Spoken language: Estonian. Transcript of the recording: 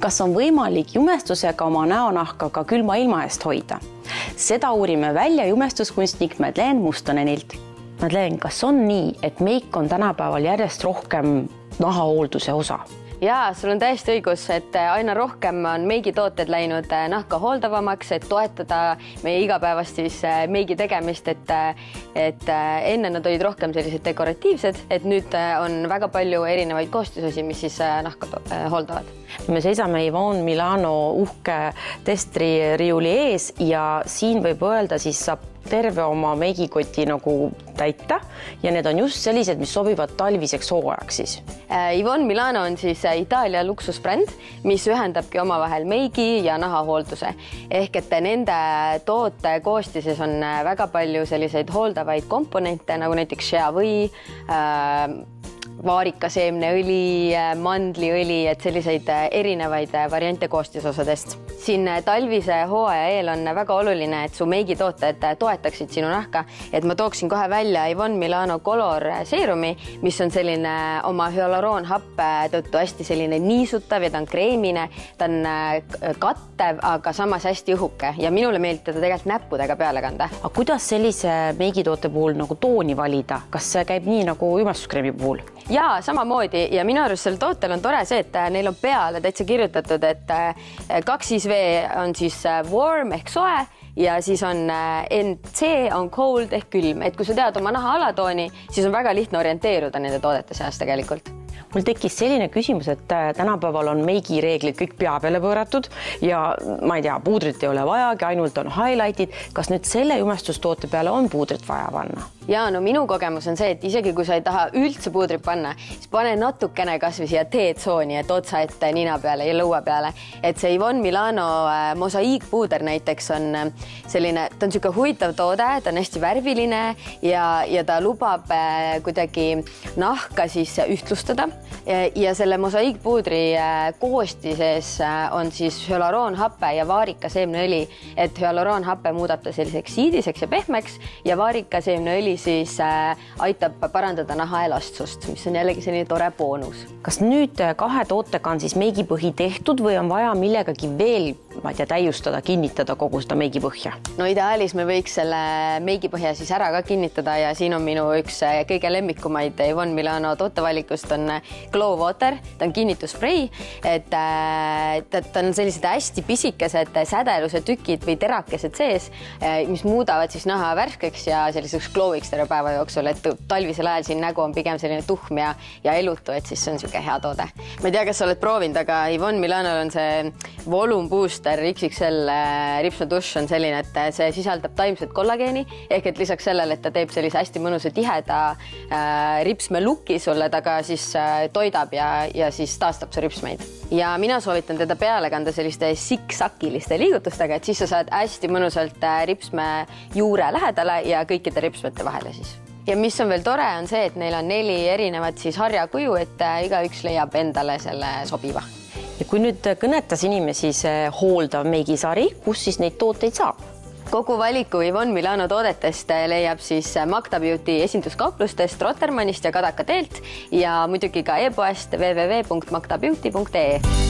Kas on võimalik jumestusega oma näonahka ka külma ilma eest hoida? Seda uurime välja jumestuskunstnik Madeleine Mustonenilt. Madeleine, kas on nii, et meik on tänapäeval järjest rohkem nahahoolduse osa? Jaa, sul on täiesti õigus, et aina rohkem on meigitooted läinud nahka hooldavamaks, et toetada meie igapäevast meigi tegemist, et enne nad olid rohkem sellised dekoratiivsed, et nüüd on väga palju erinevaid koostisasi, mis siis nahka hooldavad. Me seisame Yvon Milano uhke testririiuli ees ja siin võib öelda, siis saab terve oma meigikoti nagu täita ja need on just sellised, mis sobivad talviseks hooajaks siis. Yvon Milano on siis Itaalia luksusbränd, mis ühendabki omavahel meigi ja nahahoolduse. Ehk et nende toote koostises on väga palju selliseid hooldavaid komponente, nagu näiteks shea või vaarikaseemneõli, mandliõli, et selliseid erinevaid variante koostisosadest. Siin talvise hooaja eel on väga oluline, et su meigitooted toetaksid sinu nahka, et ma tooksin kohe välja Yvon Milano Color Serumi, mis on selline oma hyaluroonhappe tõttu hästi selline niisutav ja ta on kreemine, ta on kattev, aga samas hästi õhuke ja minule meeldib teda tegelikult näppudega peale kanda. Aga kuidas sellise meigitoote puhul nagu tooni valida? Kas see käib nii nagu jumestuskreemi puhul? Jaa, samamoodi ja minu arust sel tootel on tore see, et neil on peale täitsa kirjutatud, et 2V on siis warm ehk soe ja siis on NC on cold ehk külm. Et kui sa tead oma naha alatooni, siis on väga lihtne orienteeruda nende toodete seas tegelikult. Mul tekkis selline küsimus, et tänapäeval on meigireeglid kõik pea peale pööratud ja ma ei tea, puudrit ei ole vajagi, ainult on highlightid. Kas nüüd selle jumestustoote peale on puudrit vaja panna? Jaa, no minu kogemus on see, et isegi kui sa ei taha üldse puudrit panna, siis pane natukene kasvõi siia T-tsooni, et otsa ette nina peale ja lõua peale. Et see Yvon Milano mosaiikpuuder näiteks on selline, ta on siuke huvitav toode, ta on hästi värviline ja ta lubab kuidagi nahka siis ühtlustada. Ja selle mosaiikpuudri koostises on siis hyaluroonhappe ja vaarikaseemneõli, et hyaluroonhappe muudab ta selliseks siidiseks ja pehmeks ja vaarikaseemneõli siis aitab parandada naha elastsust, mis on jällegi selline tore boonus. Kas nüüd kahe tootega on siis meigipõhi tehtud või on vaja millegagi veel, ma ei tea, täiustada, kinnitada kogu seda meigipõhja? No ideaalis me võiks selle meigipõhja siis ära ka kinnitada ja siin on minu üks kõige lemmikumaid Yvon Milano tootevalikust on Glow Water, ta on kinnitusspray, et ta on sellised hästi pisikesed sädeluse tükid või terakesed sees, mis muudavad siis naha värskeks ja selliseks glow'iks terve päeva jooksul, et talvisel ajal siin nägu on pigem selline tuhm ja elutu, et siis see on siuke hea toode. Ma ei tea, kas sa oled proovinud, aga Yvon Milano on see Volume Booster XXL ripsmedušš on selline, et see sisaldab taimset kollageeni, ehk et lisaks sellele, et ta teeb sellise hästi mõnusa tiheda ripsme looki sulle, taga siis toidab ja siis taastab su ripsmeid. Ja mina soovitan teda peale kanda selliste siksakiliste liigutustega, et siis sa saad hästi mõnusalt ripsme juure lähedale ja kõikide ripsmete vahele siis. Ja mis on veel tore on see, et neil on 4 erinevat siis harjakuju, et igaüks leiab endale selle sobiva. Ja kui nüüd kõnetas inimesi see hooldav meigisari, kus siis neid tooteid saab? Kogu valiku Yvon Milano toodetest leiab siis Magda Beauty esinduskauplustest, Rotermannist ja Kadaka teelt ja muidugi ka e-poest www.magdabeauty.ee.